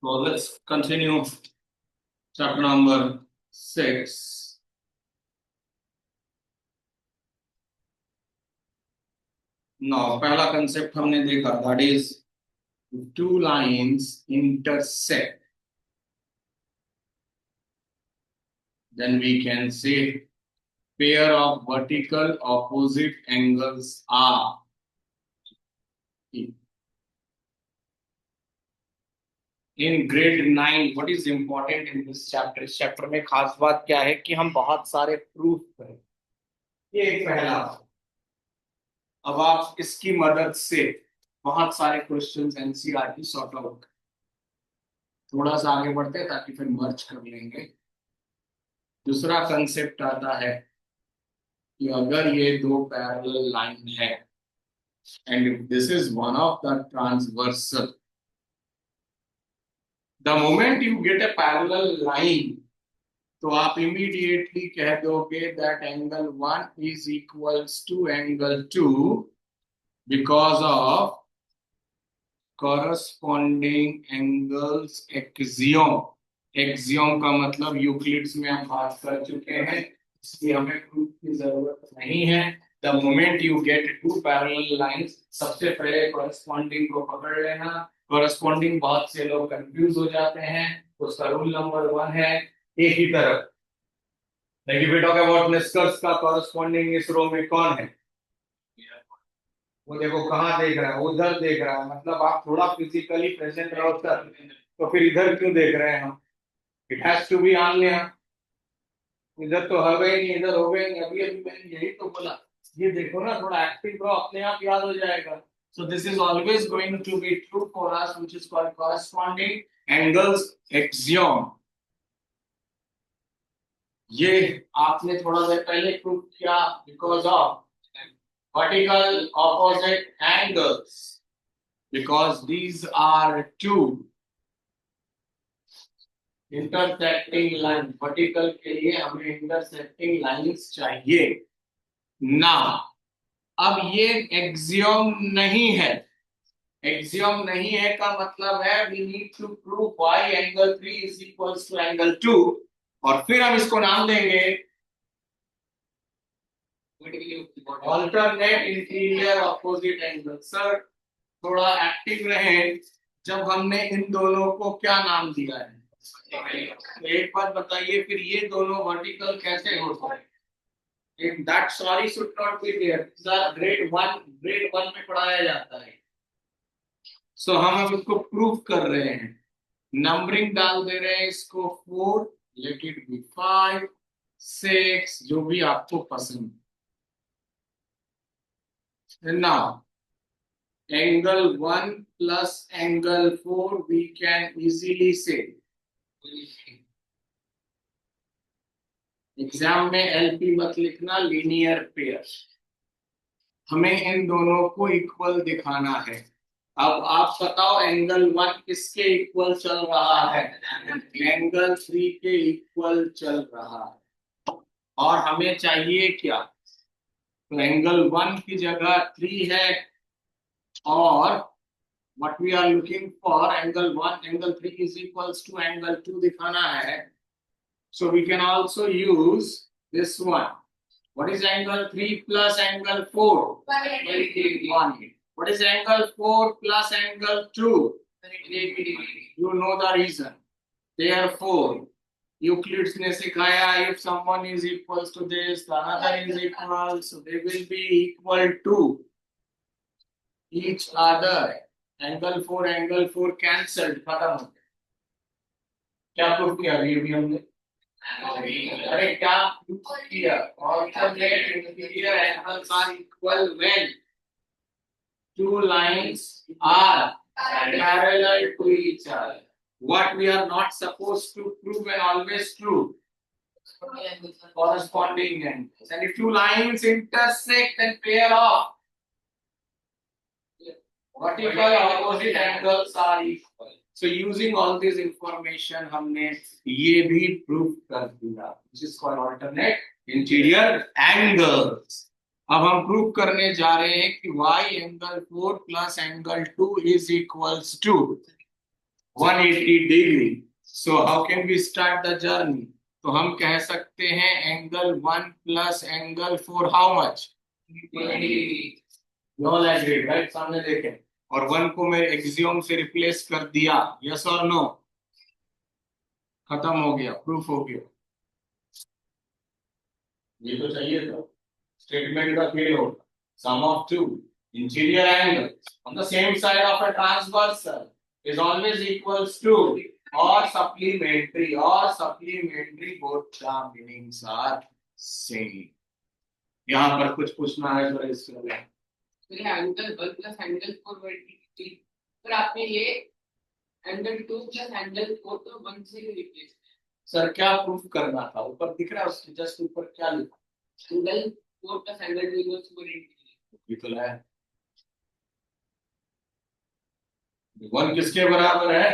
So let's continue chapter number 6. Now, पहला concept हमने देखा, that is two lines intersect. Then we can say pair of vertical opposite angles are. In grade 9, what is important in this chapter? इस chapter में खास बात क्या है कि हम बहुत सारे प्रूफ करें। ये एक पहला। अब आप इसकी मदद से बहुत सारे क्वेश्चंस एनसीईआरटी सॉर्ट आउट। थोड़ा सा आगे बढ़ते हैं ताकि फिर मर्ज कर लेंगे। दूसरा कंसेप्ट आता है कि अगर ये दो पैरेलल लाइन है and if this is one of the transversal, the moment you get a parallel line तो आप इमीडिएटली कह दोगे that angle 1 is equals to angle 2 because of corresponding angles axiom। Axiom का मतलब यूक्लिड्स में हम बात कर चुके हैं, इसलिए हमें प्रूफ की जरूरत नहीं है। The moment you get two parallel lines, सबसे पहले corresponding को पकड़ लेना। corresponding बहुत से लोग कंफ्यूज हो जाते हैं, उसका रूल नंबर 1 है एक ही तरफ। Like if we talk about निष्कर्ष का corresponding इस रो में कौन है? वो देखो कहाँ देख रहा है, उधर देख रहा है। मतलब आप थोड़ा फिजिकली प्रेजेंट रहो सर, तो फिर इधर क्यों देख रहे हैं हम? It has to be on. इधर तो हवे ही नहीं, इधर हो गए नहीं। अभी अभी मैंने यही तो बोला, ये देखो ना, थोड़ा एक्टिव रहो, अपने आप याद हो जाएगा। So this is always going to be true for us, which is called corresponding angles axiom. ये आपने थोड़ा देर पहले प्रूव किया because of vertical opposite angles, because these are two intersecting lines। vertical के लिए हमें intersecting lines चाहिए ना। अब ये axiom नहीं है। axiom नहीं है का मतलब है we need to prove y angle 3 is equals to angle 2, और फिर हम इसको नाम देंगे alternate interior opposite angle। Sir थोड़ा एक्टिव रहे, जब हमने इन दोनों को क्या नाम दिया है? तो एक बात बताइए, फिर ये दोनों वर्टिकल कैसे हो सकते? That sorry should not be there. Sir grade 1 में पढ़ाया जाता है। सो हम अब इसको प्रूव कर रहे हैं, नंबरिंग डाल दे रहे हैं इसको 4, लेट इट बी 5, 6, जो भी आपको पसंद। Now, angle 1 plus angle 4 we can easily say। Exam में एलपी मत लिखना, लीनियर पेयर। हमें इन दोनों को इक्वल दिखाना है। अब आप बताओ एंगल 1 किसके इक्वल चल रहा है? एंगल 3 के इक्वल चल रहा है। और हमें चाहिए क्या? तो एंगल 1 की जगह 3 है, और what we are looking for angle 1 angle 3 is equals to angle 2 दिखाना है। So we can also use this one। What is angle 3 plus angle 4? 180। What is angle 4 plus angle 2? 180। You know the reason। Therefore Euclid's ने सिखाया if someone is equals to this, the other is equal, so they will be equal to each other। Angle 4 cancelled, खत्म हो गया। क्या proof किया अभी हमने? अरे क्या प्रूफ किया? Alternate interior angles are equal when two lines are parallel to each other। what we are not supposed to prove and always true, corresponding angles। and if two lines intersect, then pair of vertical opposite angles are equal। so using all this information हमने ये भी prove कर दिया, which is called alternate interior angles। अब हम prove करने जा रहे हैं कि y angle 4 plus angle 2 is equals to 180 degree. So how can we start the journey? तो हम कह सकते हैं angle 1 plus angle 4 how much? No agreed, right? सामने देखें, और 1 को मैं एक्सियोम से रिप्लेस कर दिया, यस और नो? खत्म हो गया, प्रूफ हो गया। ये तो चाहिए था स्टेटमेंट का क्लियर होगा। Sum of two interior angles on the same side of a transversal is always equals to or supplementary, both the meanings are same। यहाँ पर कुछ पूछना है तो इसमें एंगल 1 प्लस एंगल 4 वर्टिकली, पर आपने ये एंगल 2 प्लस एंगल 4 तो 1 से ही रिप्लेस। सर क्या प्रूफ करना था? ऊपर दिख रहा है उसके जस्ट ऊपर क्या लिखा? Angle 4 plus angle 2 equals to 180। ये तो है। 1 किसके बराबर है?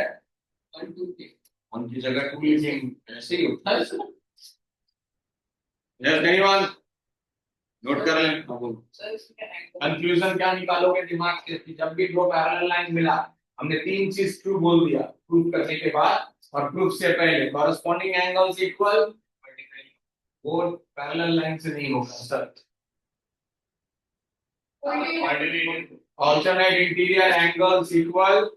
1 2 के 1 की जगह 2 लिखेंगे, ऐसे ही होता है सर। यस एनीवन नोट कर लें। कंक्लूजन क्या निकालोगे दिमाग से कि जब भी दो पैरेलल लाइन मिला, हमने तीन चीज ट्रू बोल दिया प्रूफ करने के बाद, और प्रूफ से पहले कॉरेस्पॉन्डिंग एंगल्स इक्वल, वो पैरेलल लाइन से नहीं होगा sir. Alternate interior angles equal,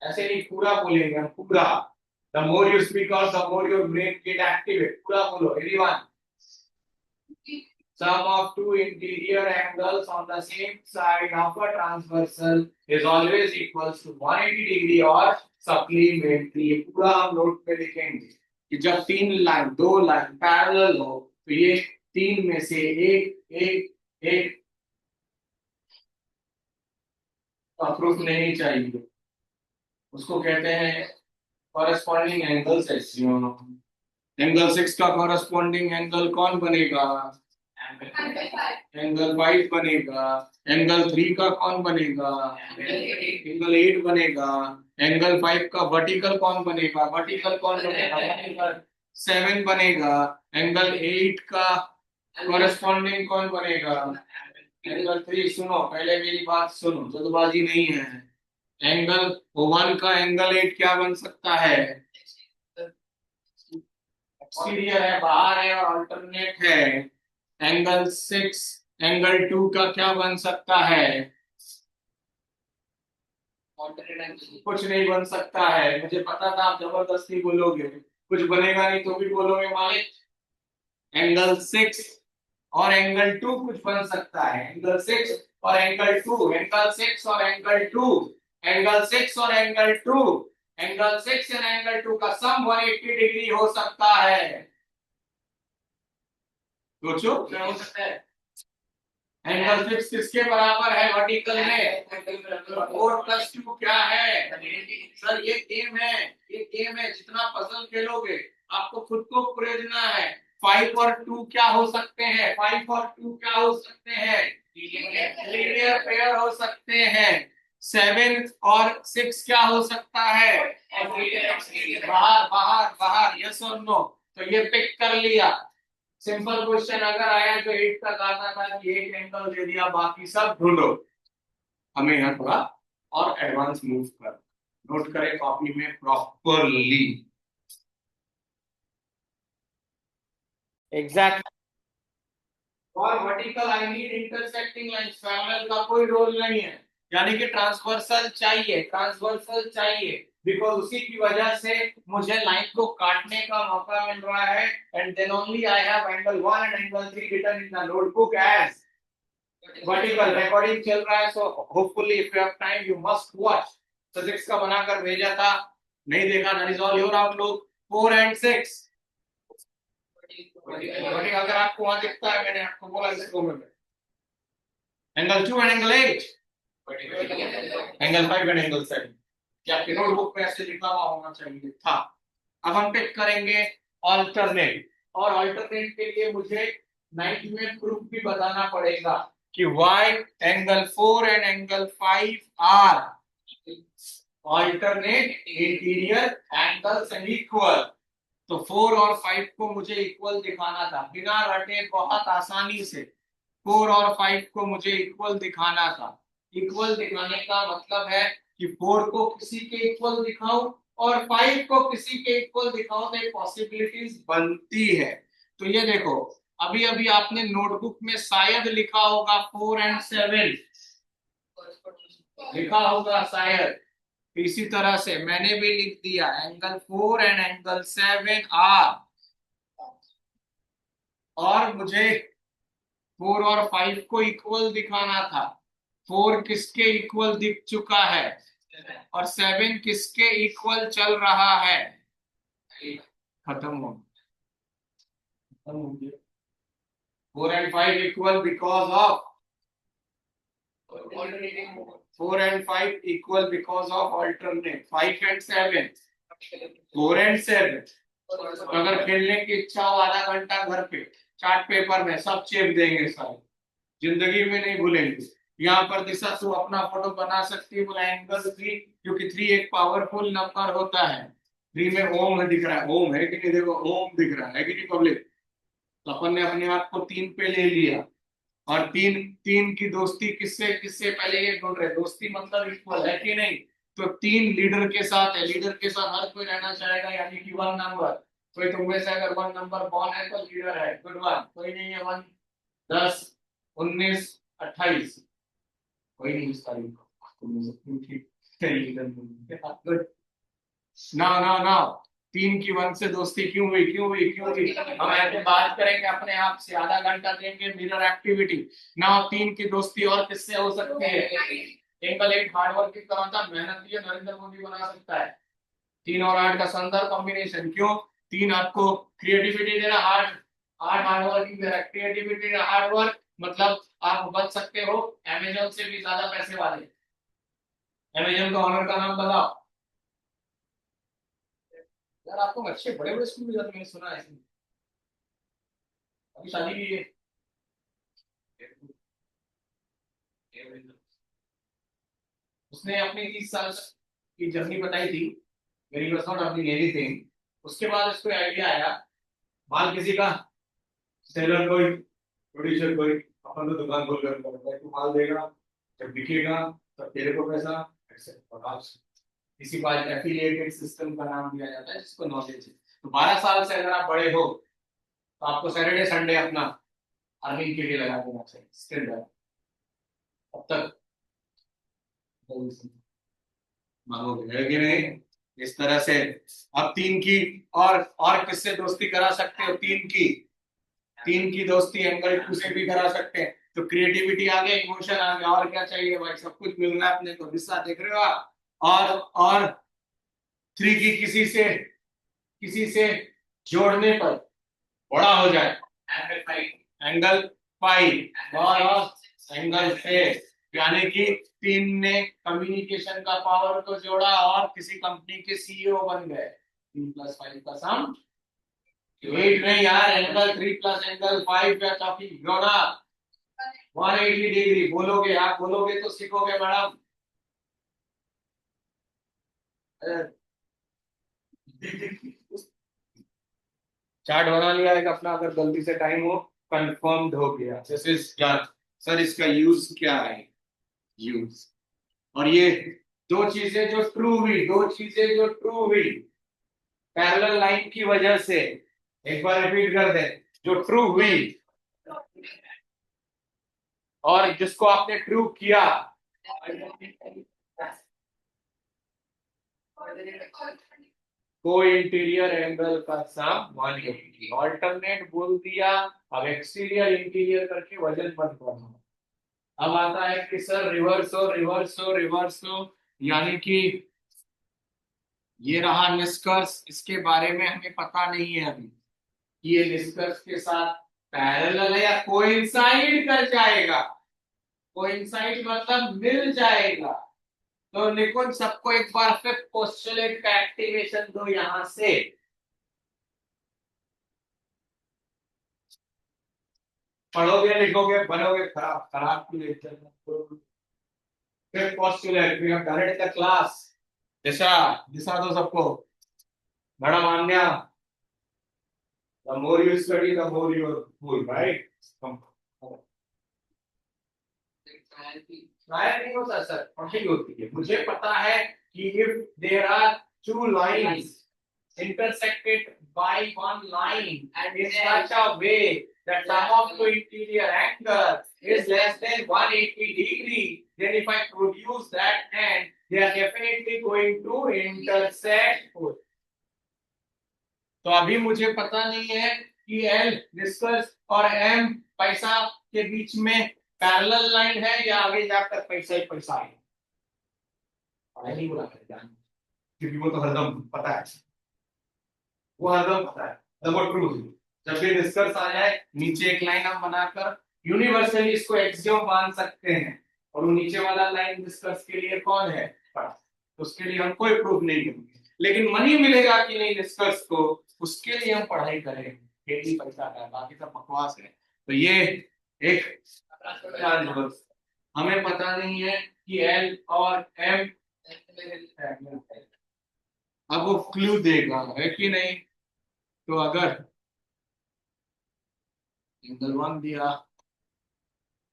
ऐसे नहीं पूरा बोलेंगे हम, पूरा। The more you speak out the more your brain get activate. पूरा बोलो everyone. Sum of two interior angles on the same side of a transversal is always equals to 180 degree और supplementary। पूरा हम नोट पे लिखेंगे कि जब दो लाइन पैरेलल हो तो ये तीन में से एक एक एक का प्रूफ नहीं चाहिए, उसको कहते हैं कॉरेस्पॉन्डिंग एंगल्स एक्सियोम। एंगल 6 का कॉरेस्पॉन्डिंग एंगल कौन बनेगा? एंगल 5 बनेगा। एंगल 3 का कौन बनेगा? एंगल 8 बनेगा। एंगल 5 का वर्टिकल कौन बनेगा? वर्टिकल कौन बनेगा? एंगल 7 बनेगा। एंगल 8 का कॉरेस्पॉन्डिंग कौन बनेगा? एंगल 3। सुनो पहले मेरी बात सुनो, जल्दबाजी नहीं है। एंगल 1 का एंगल 8 क्या बन सकता है? एक्सटीरियर है, बाहर है और अल्टरनेट है। एंगल 6 एंगल 2 का क्या बन सकता है? कुछ नहीं बन सकता है। मुझे पता था आप जबरदस्ती बोलोगे, कुछ बनेगा नहीं तो भी बोलोगे मालिक। एंगल 6 और एंगल 2 कुछ बन सकता है। एंगल 6 और एंगल 2, एंगल 6 और एंगल 2, एंगल 6 और एंगल 2, एंगल 6 और एंगल 2 का सम 180 डिग्री हो सकता है। सोचो क्या हो सकता है? एंगल 6 किसके बराबर है वर्टिकल में? 4 प्लस 2 क्या है? सर ये गेम है, ये गेम है। जितना पजल खेलोगे आपको खुद को खोजना है। 5 और 2 क्या हो सकते हैं? 5 और 2 क्या हो सकते हैं? लीनियर पेयर हो सकते हैं। 7 और 6 क्या हो सकता है? बाहर बाहर बाहर, यस और नो? तो ये पिक कर लिया। सिंपल क्वेश्चन अगर आया जो 8 तक आता था कि एक एंगल दे दिया, बाकी सब ढूंढो। हमें यहाँ थोड़ा और एडवांस मूव कर, नोट करें कॉपी में प्रॉपरली। एग्जैक्ट और vertical I need intersecting lines, parallel का कोई रोल नहीं है। यानी कि ट्रांसवर्सल चाहिए, ट्रांसवर्सल चाहिए, बिकॉज उसी की वजह से मुझे लाइन को काटने का मौका मिल रहा है। And then only I have angle 1 and angle 3 written in the notebook as vertical. Recording चल रहा है, so hopefully if you have time you must watch. Physics का बनाकर भेजा था, नहीं देखा, that is all your outlook. 4 and 6 अगर आपको वहां दिखता है, मैंने आपको बोला इसको में angle 2 and angle 8, angle 5 and angle 7 क्या आपके नोटबुक में ऐसे लिखा हुआ होना चाहिए था। अब हम पिक करेंगे ऑल्टरनेट, और ऑल्टरनेट के लिए मुझे 9th में प्रूफ भी बताना पड़ेगा कि y angle 4 and angle 5 are alternate interior angles and equal. तो 4 और 5 को मुझे इक्वल दिखाना था, बिना रटे बहुत आसानी से 4 और 5 को मुझे इक्वल दिखाना था। इक्वल दिखाने का मतलब है कि 4 को किसी के इक्वल दिखाऊं और 5 को किसी के इक्वल दिखाऊं, तो एक पॉसिबिलिटीज बनती है। तो ये देखो, अभी अभी आपने नोटबुक में शायद लिखा होगा 4 and 7 लिखा होगा शायद। इसी तरह से मैंने भी लिख दिया एंगल 4 एंड एंगल 7 आर, और मुझे 4 और 5 को इक्वल दिखाना था। 4 किसके इक्वल दिख चुका है और 7 किसके इक्वल चल रहा है। खत्म हो गया। 4 and 5 equal because of 4 and 5 equal because of alternate 5 and 7, 4 and 7। अगर खेलने की इच्छा हो आधा घंटा घर पे चार्ट पेपर में सब चेप देंगे सारे, जिंदगी में नहीं भूलेंगे। यहाँ पर दिशा तू अपना फोटो बना सकती है, बोला एंगल 3, क्योंकि 3 एक पावरफुल नंबर होता है। 3 में ओम दिख रहा है, ओम है कि नहीं, देखो ओम दिख रहा है कि नहीं पब्लिक। तो अपन ने अपने आप को 3 पे ले लिया, और 3 की दोस्ती किससे किससे, पहले ये ढूंढ रहे दोस्ती मतलब इक्वल है कि नहीं। तो 3 लीडर के साथ है, लीडर के साथ हर कोई रहना चाहेगा, यानी कि 1 नंबर। कोई तुम में से अगर 1 नंबर बॉर्न है तो लीडर है, गुड वन। कोई नहीं है 1, 10, 19, 28, कोई नहीं इस तारीख को। ना ना ना, 3 की 1 से दोस्ती क्यों हुई, क्यों हुई, क्यों हुई। हम ऐसे बात करेंगे अपने आप से, आधा घंटा देंगे मिरर एक्टिविटी ना। 3 की दोस्ती और किससे हो सकती है। केवल एक हार्डवर्क की तरह था, मेहनती नरेंद्र मोदी बना सकता है। 3 और 8 का शानदार कॉम्बिनेशन। क्यों, 3 आपको क्रिएटिविटी दे रहा, 8 हार्डवर्किंग दे रहा। क्रिएटिविटी हार्डवर्क मतलब आप बच सकते हो अमेजोन से भी ज्यादा पैसे वाले। अमेजोन का ऑनर का नाम बताओ यार। आपको अच्छे बड़े बड़े स्कूल में जाते मैंने सुना है, अभी शादी भी है। उसने अपनी 30 साल की जर्नी बताई थी, मेरी वाज नॉट अपनी एनीथिंग। उसके बाद उसको आइडिया आया, माल किसी का, सेलर कोई, प्रोड्यूसर कोई, अपन तो दुकान खोल कर तू माल देगा, जब बिकेगा तब तेरे को पैसा, इसी बात एफिलिएटेड सिस्टम का नाम दिया जाता है, जिसको नॉलेज है। तो 12 साल से अगर आप बड़े हो तो आपको सैटरडे संडे अपना अर्निंग के लिए लगा देना चाहिए स्किल। अब तक मांगोगे है कि नहीं, इस तरह से। अब 3 की और किससे दोस्ती करा सकते हो, 3 की दोस्ती एंगल 2 से भी करा सकते हैं। तो क्रिएटिविटी आ गया, इमोशन आ गया, और क्या चाहिए भाई, सब कुछ मिल रहा है अपने को। दिशा देख रहे हो आप। और 3 की किसी से जोड़ने पर बड़ा हो जाए, एंगल 5 और एंगल 6, यानी कि 3 ने कम्युनिकेशन का पावर को जोड़ा और किसी कंपनी के सीईओ बन गए। 3 + 5 का सम 8 में यार, एंगल 3 + एंगल 5 या टॉपिक जोड़ा 180 डिग्री। बोलोगे आप, बोलोगे तो सीखोगे मैडम। चार्ट बना लिया एक अपना, अगर गलती से टाइम हो कंफर्म्ड हो गया, दिस इज डन। सर इसका यूज क्या है, यूज। और ये दो चीजें जो ट्रू हुई, दो चीजें जो ट्रू हुई पैरेलल लाइन की वजह से, एक बार रिपीट कर दे, जो ट्रू हुई और जिसको आपने ट्रू किया, को इंटीरियर एंगल का सम 180। ऑल्टरनेट बोल दिया, अब एक्सटीरियर इंटीरियर करके वजन बंद करना। अब आता है कि सर रिवर्स हो, रिवर्स हो, रिवर्स हो, यानी कि ये रहा निष्कर्ष। इसके बारे में हमें पता नहीं है अभी कि ये निष्कर्ष के साथ पैरेलल है या कोइंसाइड कर जाएगा। कोइंसाइड मतलब मिल जाएगा। तो निकुंज सबको एक बार फिर पोस्टुलेट का एक्टिवेशन दो यहां से। पढ़ोगे लिखोगे बनोगे खराब, खराब की लेक्चर में। फिर postulate, we have done it in the class. Disha, Disha दो सबको। Madam Anya, the more you study the more you are cool, right? Trial नहीं होता सर, पढ़ाई होती है। मुझे पता है कि if there are two lines intersected by one line and in such a way that sum of two interior angle is less than 180 degree, then if I produce that hand, they are definitely going to intersect. तो अभी मुझे पता नहीं है कि L discuss और M पैसा के बीच में पैरेलल लाइन है या आगे जाकर पैसा ही पैसा है, नहीं बोला क्योंकि वो तो हरदम पता है, वो हरदम पता है। नंबर टू, जब भी डिस्कस आ जाए नीचे एक लाइन हम बनाकर यूनिवर्सली इसको एक्सियोम मान सकते हैं, और वो नीचे वाला लाइन डिस्कस के लिए कौन है, तो उसके लिए हम कोई प्रूफ नहीं करेंगे, लेकिन मनी मिलेगा कि नहीं डिस्कस को, उसके लिए हम पढ़ाई करेंगे। खेती पैसा है, बाकी सब बकवास है। तो ये एक हमें पता नहीं है कि L और M, अब वो क्लू देगा है कि नहीं। तो अगर एंगल 1 दिया,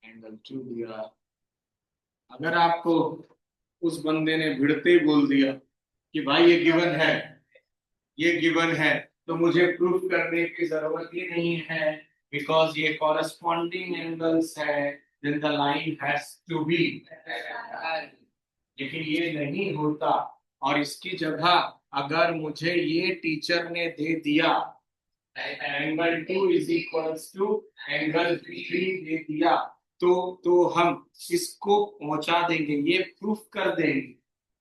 एंगल 2 दिया, अगर आपको उस बंदे ने भिड़ते ही बोल दिया कि भाई ये गिवन है, ये गिवन है, तो मुझे प्रूफ करने की जरूरत ही नहीं है, बिकॉज ये कॉरेस्पॉन्डिंग एंगल्स है, then the line has to be. लेकिन ये नहीं होता, और इसकी जगह अगर मुझे ये टीचर ने दे दिया angle 2 is equals to angle 3 दे दिया, तो हम इसको पहुंचा देंगे, ये प्रूफ कर देंगे,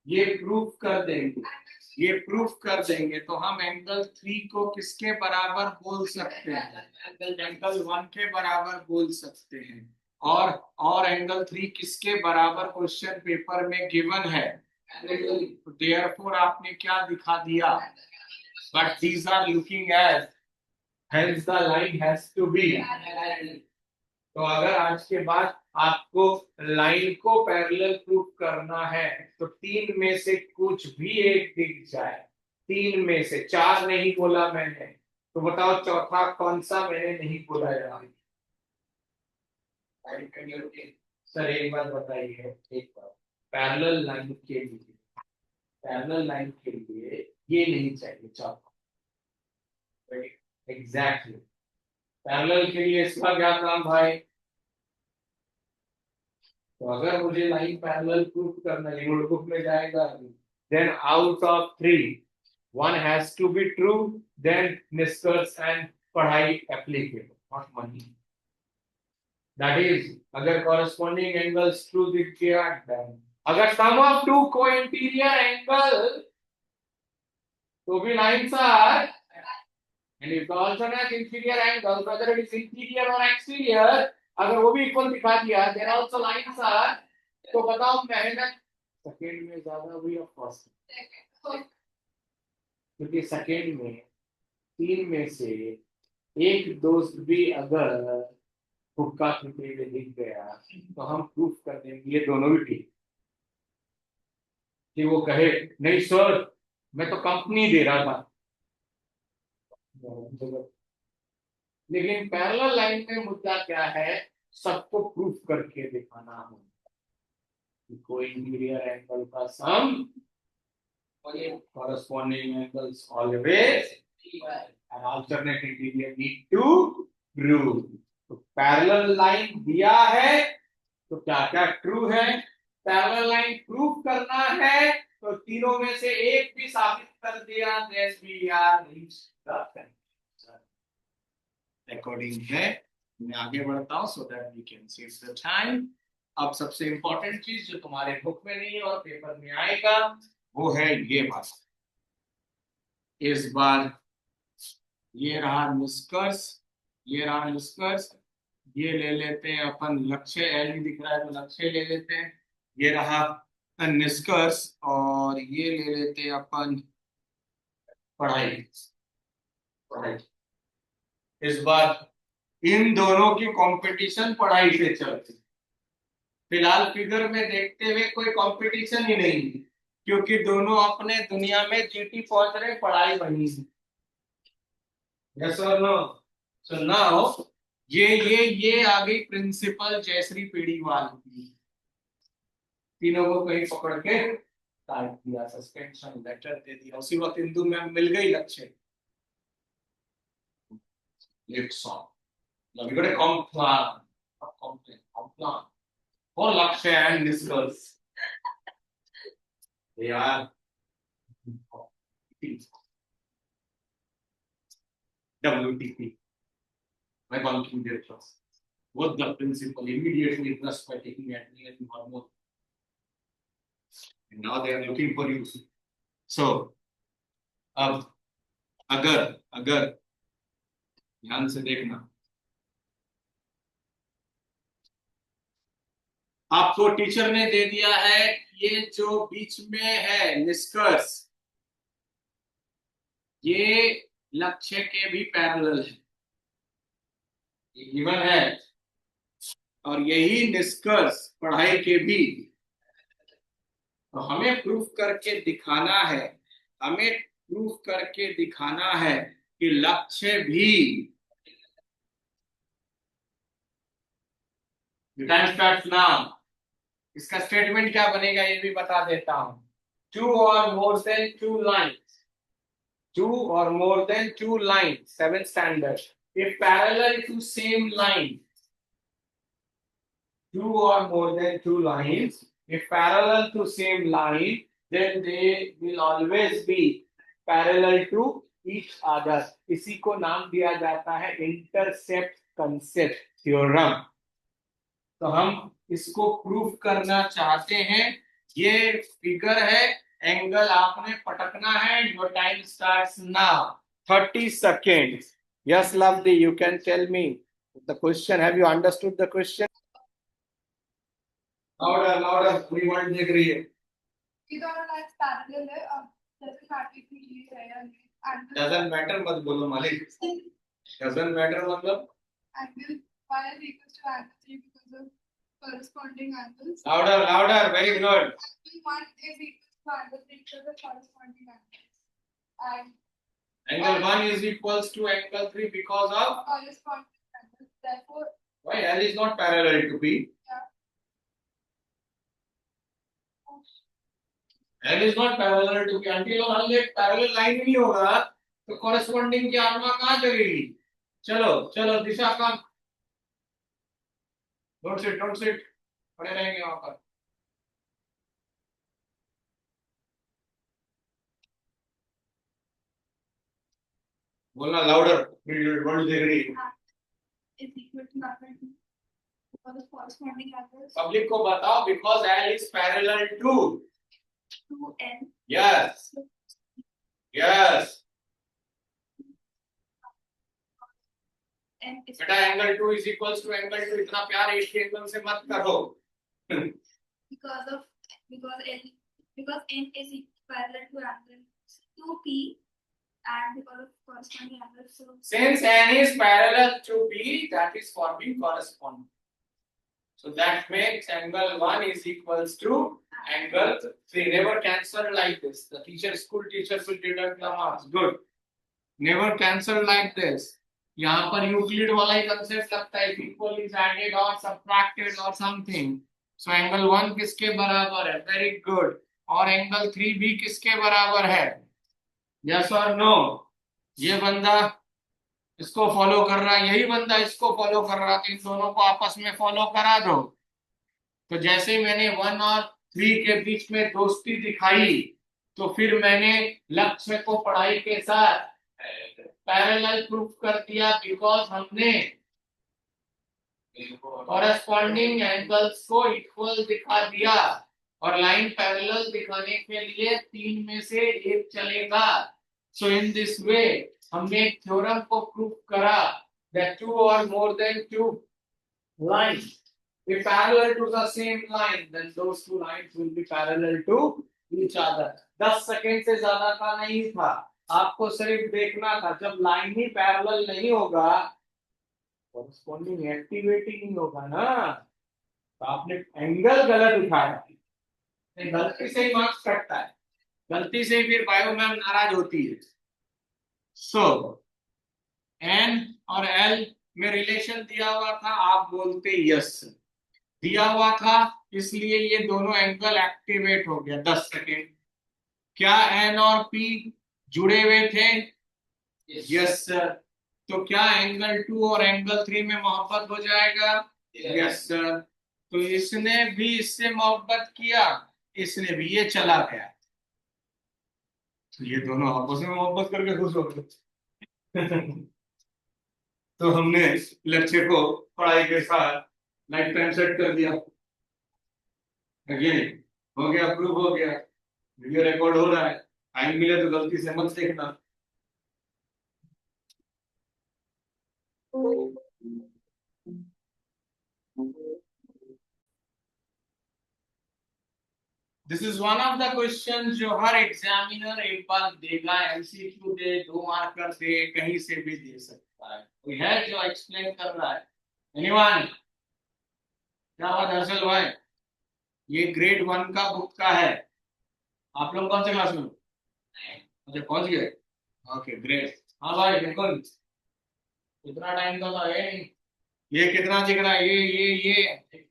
ये प्रूफ कर देंगे, ये प्रूफ कर देंगे। तो हम एंगल 3 को किसके बराबर बोल सकते हैं, एंगल 1 के बराबर बोल सकते हैं। और एंगल 3 किसके बराबर क्वेश्चन पेपर में गिवन है, देयरफॉर आपने क्या दिखा दिया, but these are looking as, hence the line has to be। तो अगर आज के बाद आपको लाइन को पैरेलल प्रूफ करना है, तो 3 में से कुछ भी एक दिख जाए, 3 में से 4 नहीं बोला मैंने, तो बताओ चौथा कौन सा मैंने नहीं बोला यार। सर एक बात बताइए, एक बार पैरेलल लाइन के लिए, पैरेलल लाइन के लिए ये नहीं चाहिए चौथा, एग्जैक्टली पैरेलल के लिए इसका क्या काम भाई। तो अगर मुझे लाइन पैरेलल प्रूफ करना है, नोटबुक में जाएगा, then out of 3 1 has to be true, then निष्कर्ष एंड पढ़ाई applicable, not money. That is अगर कॉरेस्पॉन्डिंग एंगल्स ट्रू दिख गया, अगर सम ऑफ टू को इंटीरियर एंगल, तो भी lines are, and if the alternate inferior angle, whether it is interior or exterior, अगर वो भी इक्वल दिखा दिया, then also lines are, तो बताओ मेहनत सेकेंड में ज्यादा हुई ऑफ कोर्स, क्योंकि सेकेंड में 3 में से एक दोस्त भी अगर हुक्का पीते हुए दिख गया, तो हम प्रूफ कर देंगे ये दोनों भी ठीक, कि वो कहे नहीं सर मैं तो कंपनी दे रहा था। लेकिन पैरेलल लाइन में मुद्दा क्या है, सबको प्रूफ करके दिखाना हो कि कोई इंटीरियर एंगल का sum corresponding angles always and alternate interior need to prove. तो पैरेलल लाइन दिया है तो क्या क्या ट्रू है, पैरेलल लाइन प्रूफ करना है तो तीनों में से एक भी साबित कर दिया, then we are reached the recording है। मैं आगे बढ़ता हूं so that we can save the time. अब सबसे इंपॉर्टेंट चीज जो तुम्हारे बुक में नहीं है और पेपर में आएगा वो है ये बात। इस बार ये रहा निष्कर्ष, ये रहा निष्कर्ष, ये ले लेते हैं अपन लक्ष्य, एल दिख रहा है तो लक्ष्य ले लेते हैं, ये रहा निष्कर्ष, और ये ले लेते हैं अपन पढ़ाई। पढ़ाई इस बार इन दोनों की कंपटीशन पढ़ाई से चलती, फिलहाल फिगर में देखते हुए कोई कंपटीशन ही नहीं, क्योंकि दोनों अपने दुनिया में जीटी पहुंच रहे, पढ़ाई वही है। यस और नो? सो नाउ ये आ गई प्रिंसिपल जयश्री पेड़ीवाल की। तीनों को कहीं पकड़ के काट दिया, सस्पेंशन लेटर दे दिया। उसी वक्त इंदु मैम मिल गई लक्ष्य। और लक्ष्य एंड निष्कर्ष यार WTP. I concluded first. What the principal immediately impressed by taking at me and hormone. And now they are looking for you. So, अब अगर ध्यान से देखना, आपको टीचर ने दे दिया है ये जो बीच में है निष्कर्ष, ये लक्ष्य के भी पैरेलल है, ये गिवन है, और यही निष्कर्ष पढ़ाई के भी। तो हमें प्रूफ करके दिखाना है, हमें प्रूफ करके दिखाना है कि लक्ष्य भी। Time starts now. इसका स्टेटमेंट क्या बनेगा ये भी बता देता हूं। 2 or more than 2 lines, 2 or more than 2 lines, 7th standard, if parallel to same line, 2 or more than 2 lines, if parallel to same line, then they will always be parallel to each other. इसी को नाम दिया जाता है intercept concept theorem. तो हम इसको proof करना चाहते हैं। ये फिगर है, एंगल आपने पटकना है। Your time starts now. 30 seconds. Yes, Lavdi, you can tell me the question. Have you understood the question? louder, पूरी वर्ल्ड देख रही है। ये दोनों लाइंस पैरेलल है, अब doesn't matter कि ये है या नहीं। Doesn't matter मत बोलो मालिक। Doesn't matter मतलब angle y is equal to angle 3 because of corresponding angles. louder, very good. Angle 1 is equal to angle 3 because of corresponding angles. And Angle 1 is equals to angle 3 because of corresponding angles. Therefore, why L is not parallel to B? L is not parallel to B. Until unless parallel line नहीं होगा तो corresponding की आत्मा कहाँ जगेगी? चलो दिशा का don't sit खड़े रहेंगे वहां पर। बोलना louder, वर्ल्ड देख रही है। is equal to angle 2 because of corresponding angles. Public को बताओ because L is parallel to 2n. yes n is बेटा angle 2 is equals to angle 2। इतना प्यार एक ही एंगल से मत करो। because n is parallel to angle 2p and because of corresponding angles. So since n is parallel to B, that is forming corresponding. So that makes angle 1 is equals to angle 3. Never cancel like this. The school teacher will deduct the marks. Good. Never cancel like this. यहाँ पर Euclid वाला ही concept लगता है, equal is added और subtracted और something. So angle 1 किसके बराबर है? Very good. और एंगल 3 भी किसके बराबर है? यस और नो? ये बंदा इसको फॉलो कर रहा है, यही बंदा इसको फॉलो कर रहा है, तो इन दोनों को आपस में फॉलो करा दो। तो जैसे मैंने 1 और 3 के बीच में दोस्ती दिखाई, तो फिर मैंने लक्ष्य को पढ़ाई के साथ पैरेलल प्रूफ कर दिया बिकॉज हमने कॉरेस्पॉन्डिंग एंगल्स को इक्वल दिखा दिया। और लाइन पैरेलल दिखाने के लिए 3 में से 1 चलेगा। सो इन दिस वे हमने थ्योरम को प्रूफ करा that 2 or more than 2 lines if parallel to the same line, then those 2 lines will be parallel to each other. 10 second से ज्यादा का नहीं था, आपको सिर्फ देखना था। जब लाइन ही पैरेलल नहीं होगा, कॉरेस्पॉन्डिंग एक्टिविटी नहीं होगा ना, तो आपने एंगल गलत उठाया। गलती से ही मार्क्स कटता है, गलती से फिर बायो मैम नाराज होती है। सो एन और एल में रिलेशन दिया हुआ था, आप बोलते यस दिया हुआ था, इसलिए ये दोनों एंगल एक्टिवेट हो गया 10 सेकेंड। क्या एन और पी जुड़े हुए थे? Yes sir. तो क्या एंगल 2 और एंगल 3 में मोहब्बत हो जाएगा? Yes sir. तो इसने भी इससे मोहब्बत किया, इसने भी, ये चला गया, तो ये दोनों आपस में मोहब्बत करके खुश हो गए। तो हमने लक्ष्य को पढ़ाई के साथ लाइफ टाइम सेट कर दिया। अगेन हो गया, प्रूव हो गया, वीडियो रिकॉर्ड हो रहा है, टाइम मिले तो गलती से मत देखना। This is one of the question जो हर एग्जामिनर एक बार देगा, एमसीक्यू दे, 2 मार्कर दे, कहीं से भी दे सकता है। कोई है जो एक्सप्लेन कर रहा है? एनीवन? क्या बात है हर्षल भाई? ये ग्रेड 1 का बुक का है। आप लोग कौन से क्लास में हो? अच्छा पहुंच गए, ओके ग्रेट। हाँ भाई बिल्कुल, इतना टाइम तो है नहीं। ये कितना दिख रहा है? ये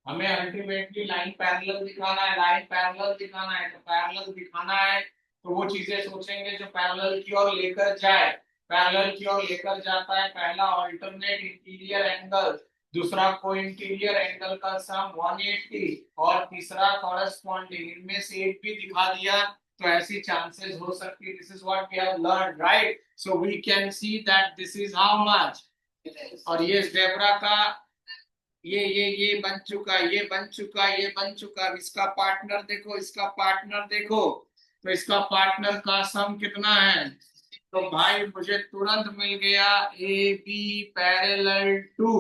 हमें अल्टीमेटली लाइन पैरेलल दिखाना है, लाइन पैरेलल दिखाना है, तो पैरेलल दिखाना है तो वो चीजें सोचेंगे जो पैरेलल की ओर लेकर जाए। पैरेलल की ओर लेकर जाता है पहला ऑल्टरनेट इंटीरियर एंगल, दूसरा को इंटीरियर एंगल का सम 180 और तीसरा कॉरेस्पॉन्डिंग, इनमें से एक भी दिखा दिया तो ऐसी चांसेस हो सकती है। This is what we have learn, right? So we can see that this is how much. और ये जेब्रा का ये बन चुका, ये बन चुका, ये बन चुका। इसका पार्टनर देखो, इसका पार्टनर देखो, तो इसका पार्टनर का सम कितना है? तो भाई मुझे तुरंत मिल गया A B parallel to,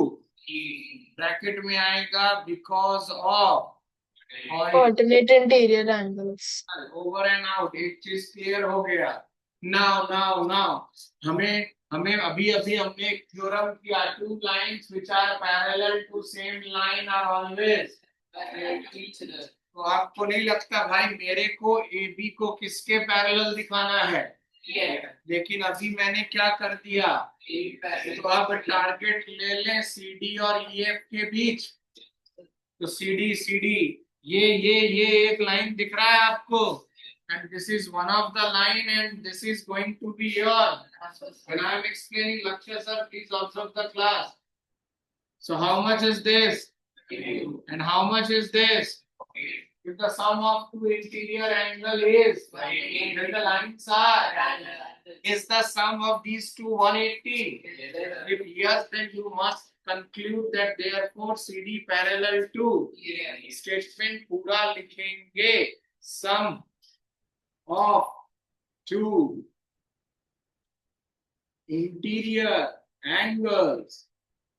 bracket में आएगा because of alternate interior angles. Over and out. एक चीज क्लियर हो गया। नाउ नाउ नाउ हमें हमें अभी अभी हमने एक थ्योरम किया, two lines which are parallel to same line are always each other. तो आपको नहीं लगता भाई मेरे को ए बी को किसके पैरेलल दिखाना है? लेकिन अभी मैंने क्या कर दिया, तो आप टारगेट ले लें सी डी और ई एफ के बीच। तो सी डी ये एक लाइन दिख रहा है आपको, and this is one of the line and this is going to be your, when I am explaining Lakshya sir, please observe the class. So how much is this and how much is this? If the sum of two interior angle is, then the lines are, is the sum of these two 180? If yes, then you must conclude that therefore CD parallel to, statement पूरा लिखेंगे, sum of two interior angles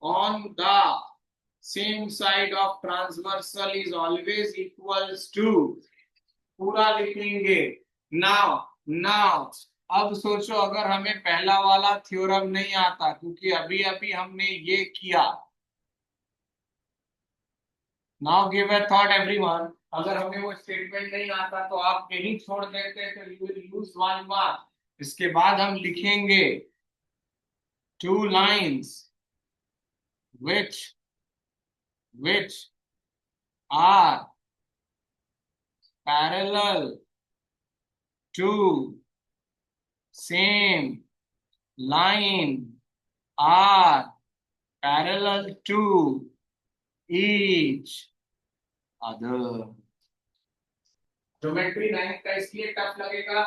on the same side of transversal is always equals to, पूरा लिखेंगे। now अब सोचो अगर हमें पहला वाला थ्योरम नहीं आता, क्योंकि अभी अभी हमने ये किया। Now give a thought everyone, अगर हमें वो स्टेटमेंट नहीं आता तो आप यही छोड़ देते तो यू विल यूज 1 मार्क। इसके बाद हम लिखेंगे two lines which are parallel to same line are parallel to each other. Geometry 9 का इसलिए टफ लगेगा,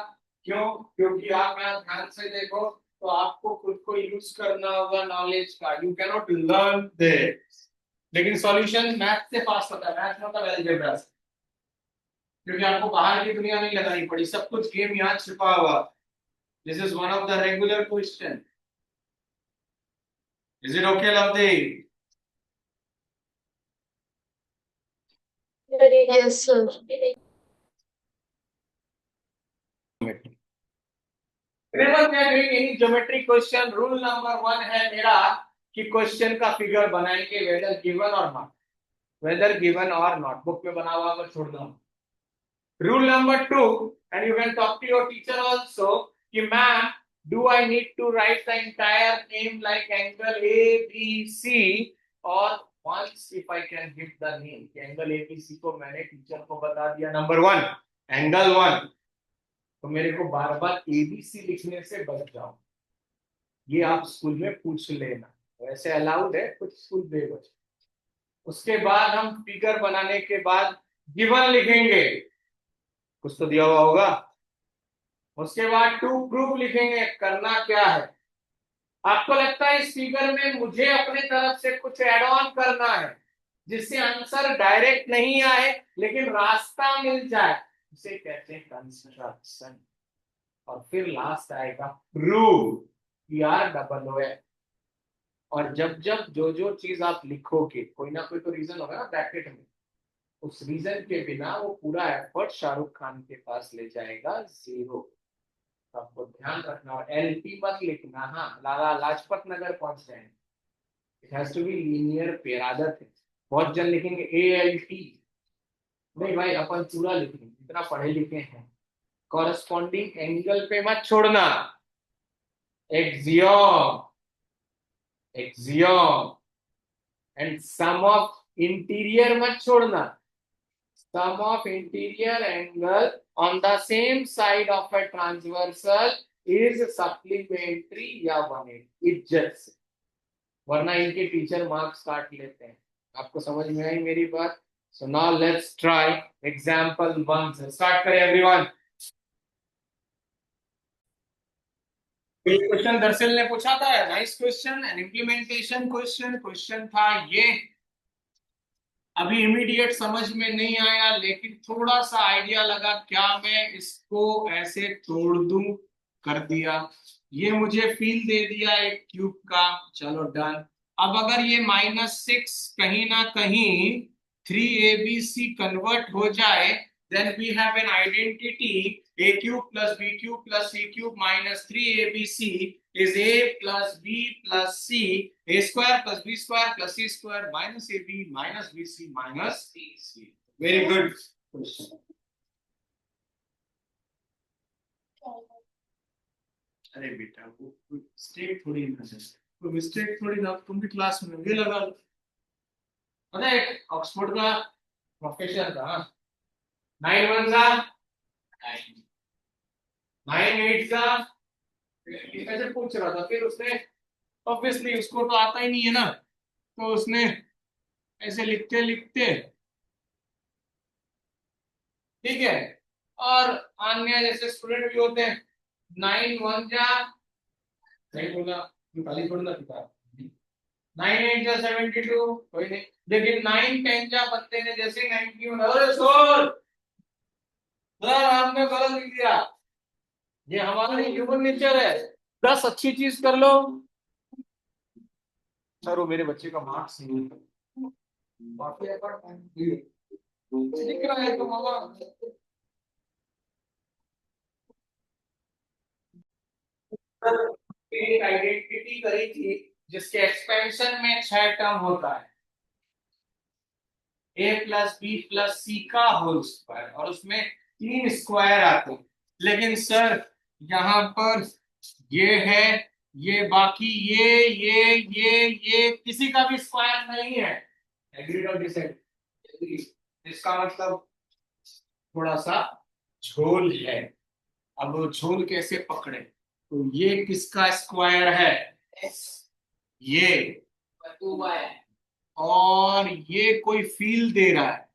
क्यों? क्योंकि आप यहाँ ध्यान से देखो तो आपको खुद को यूज करना होगा नॉलेज का, you can not learn this. लेकिन सॉल्यूशन मैथ से पास होता है, मैथ में होता है अलजेब्रा से, क्योंकि आपको बाहर की दुनिया नहीं लगानी पड़ी, सब कुछ गेम यहाँ छिपा हुआ। This is one of the regular question. Is it okay lovely? Yes, sir. Whenever we are doing any geometry question, rule number 1 है मेरा कि क्वेश्चन का फिगर बनाएंगे whether given or not, whether given or not, book में बना हुआ अगर छोड़ दो। Rule number 2, and you can talk to your teacher also कि ma'am Do I need to write the entire name like angle ABC, or once if I can give the name angle ABC को मैंने teacher को बता दिया number 1 angle 1, तो मेरे को बार बार ABC लिखने से बच जाओ। ये आप स्कूल में पूछ लेना, वैसे अलाउड है, कुछ स्कूल बेवजह। उसके बाद हम फिगर बनाने के बाद गिवन लिखेंगे, कुछ तो दिया हुआ होगा। उसके बाद टू प्रूफ लिखेंगे, करना क्या है। आपको लगता है इस फिगर में मुझे अपने तरफ से कुछ ऐड ऑन करना है जिससे आंसर डायरेक्ट नहीं आए लेकिन रास्ता मिल जाए, उसे कहते हैं कंस्ट्रक्शन। और फिर लास्ट आएगा प्रूफ, PROOF। और जब जब जो जो चीज आप लिखोगे, कोई ना कोई तो रीजन होगा ना ब्रैकेट में, उस रीजन के बिना वो पूरा एफर्ट शाहरुख खान के पास ले जाएगा 0। आपको ध्यान रखना, और LP मत लिखना। हाँ, लाला लाजपत नगर पहुंच जाएंगे। It has to be linear pair, आदत है। बहुत जन लिखेंगे ALT, नहीं भाई, अपन पूरा लिखेंगे, इतना पढ़े लिखे हैं। कॉरेस्पॉन्डिंग एंगल पे मत छोड़ना, axiom, axiom and sum of interior मत छोड़ना। Sum of interior angle on the same side of a transversal is supplementary या 180, इज्जत से, वरना इनके टीचर मार्क्स काट लेते हैं। आपको समझ में आई मेरी बात? So now let's try example 1 से स्टार्ट करें everyone। ये क्वेश्चन दरअसल ने पूछा था, nice question, an implementation question. Question था ये, अभी इमीडिएट समझ में नहीं आया लेकिन थोड़ा सा आइडिया लगा, क्या मैं इसको ऐसे तोड़ दूं, कर दिया। ये मुझे फील दे दिया एक क्यूब का, चलो डन। अब अगर ये -6 कहीं ना कहीं 3ABC कन्वर्ट हो जाए, then we have an identity a cube plus b cube plus c cube minus 3ABC is a plus b plus c, a square plus b square plus c square minus ab minus bc minus c। Very good question। अरे बेटा, वो mistake थोड़ी ना है, वो mistake थोड़ी ना, तुम भी क्लास में ये लगा लो। पता है ऑक्सफोर्ड का प्रोफेसर था, 9 1 जा 9 8 जा, ऐसे पूछ रहा था। फिर उसने, ऑब्वियसली उसको तो आता ही नहीं है ना, तो उसने ऐसे लिखते लिखते, ठीक है। और अन्य जैसे स्टूडेंट भी होते हैं, 9 1 जा, नहीं बोला खाली थोड़ा लिखा, 9 8 जा 72, कोई नहीं। लेकिन 9 10 जा बंदे ने जैसे 91, अरे सर हमने गलत लिख दिया। ये हमारा ह्यूमन नेचर है, 10 अच्छी चीज कर लो, सर वो मेरे बच्चे का मार्क्स नहीं है, बाकी लिख रहा है तो मामा। एक आइडेंटिटी करी थी जिसके एक्सपेंशन में 6 टर्म होता है, a प्लस बी प्लस सी का होल स्क्वायर, और उसमें 3 स्क्वायर आते हैं। लेकिन सर यहाँ पर ये है, ये बाकी ये किसी का भी स्क्वायर नहीं है। एग्रीड और डिसएग्री? इसका मतलब थोड़ा सा झोल है। अब वो झोल कैसे पकड़े? तो ये किसका स्क्वायर है? ये, और ये कोई फील दे रहा है,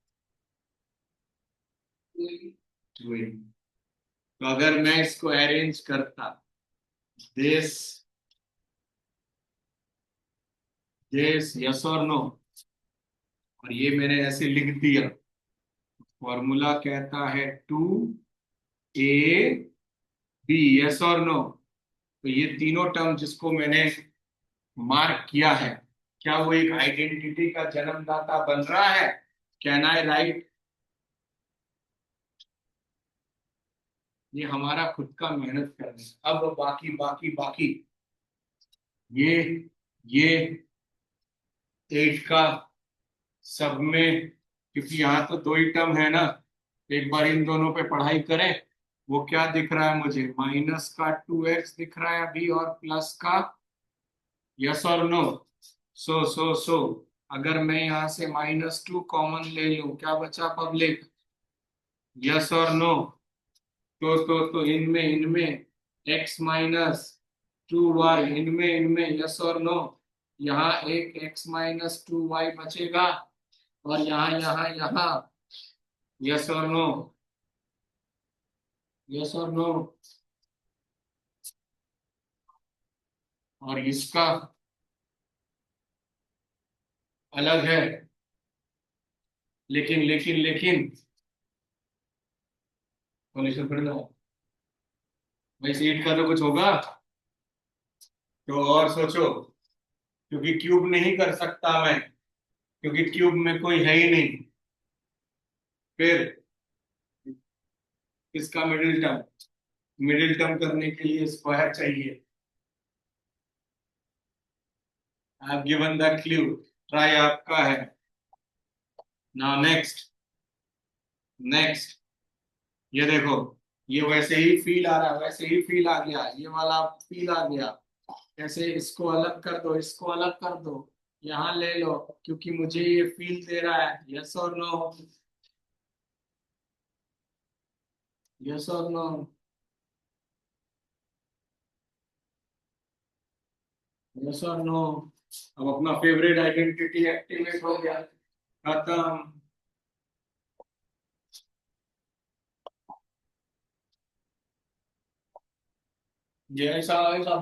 तो अगर मैं इसको अरेंज करता, दिस यस और नो, और ये मैंने ऐसे लिख दिया, फॉर्मूला कहता है 2AB, यस और नो। तो ये तीनों टर्म जिसको मैंने मार्क किया है, क्या वो एक आइडेंटिटी का जन्मदाता बन रहा है? Can I right? ये हमारा खुद का मेहनत करना। अब बाकी बाकी बाकी ये 8 का सब में, क्योंकि यहाँ तो 2 ही टर्म है ना, एक बार इन दोनों पे पढ़ाई करें वो क्या दिख रहा है मुझे? माइनस का 2x दिख रहा है अभी और प्लस का, यस और नो? सो अगर मैं यहाँ से -2 कॉमन ले लूं, क्या बचा पब्लिक? यस और नो? तो इनमें इनमें x -2y, इनमें यस और नो? यहाँ एक x -2y बचेगा और यहाँ यस और नो? यस और नो? और इसका अलग है, लेकिन सॉल्यूशन पढ़ना है भाई, सीट का तो कुछ होगा तो और सोचो, क्योंकि क्यूब नहीं कर सकता मैं, क्योंकि क्यूब में कोई है ही नहीं। फिर इसका मिडिल टर्म करने के लिए स्क्वायर चाहिए। I have given the clue, try आपका है। नाउ नेक्स्ट ये देखो, ये वैसे ही फील आ रहा है, वैसे ही फील आ गया, ये वाला फील आ गया। कैसे? इसको अलग कर दो, इसको अलग कर दो, यहाँ ले लो, क्योंकि मुझे ये फील दे रहा है। यस और नो? यस और नो? यस और नो? अब अपना फेवरेट आइडेंटिटी एक्टिवेट हो गया, खत्म। ये ऐसा ऐसा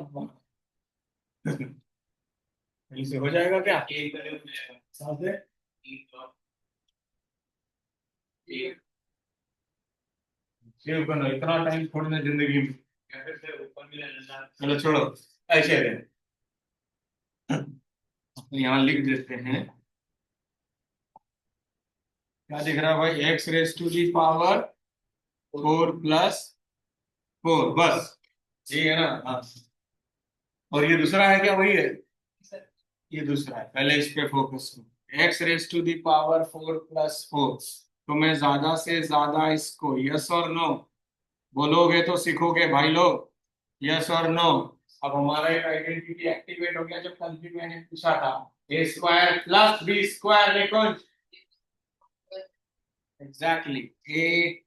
यहीं से हो जाएगा क्या? साथ में? सेव करना इतना टाइम थोड़ी ना जिंदगी में। चलो छोड़ो, ऐसे है, यहाँ लिख देते हैं। क्या दिख रहा है भाई? X raise to the power 4+4, बस ठीक है ना? हाँ। और ये दूसरा है क्या? वही है, ये दूसरा है, पहले इस पे फोकस करो। X raise to the power 4+4, तो मैं ज्यादा से ज्यादा इसको, यस और नो बोलोगे तो सीखोगे भाई लोग। यस और नो? अब हमारा एक आइडेंटिटी एक्टिवेट हो गया, जो कल भी मैंने पूछा था, ए स्क्वायर प्लस बी स्क्वायर देखो। एग्जैक्टली, ए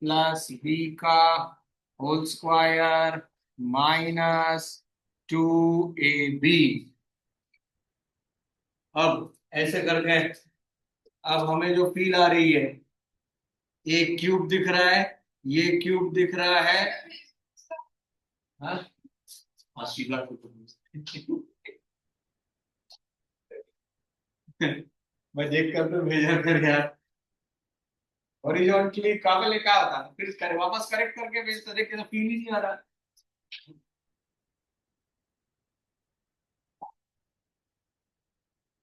प्लस बी का होल स्क्वायर -2ab। अब ऐसे करके, अब हमें जो फील आ रही है, एक क्यूब दिख रहा है, ये क्यूब दिख रहा है। हाँ, हाँ, सीधा मैं देख कर तो भेजा कर यार, हॉरिजॉन्टली काबिल क्या होता है, फिर वापस करेक्ट करके भेजता, देख के तो फील ही नहीं आ रहा।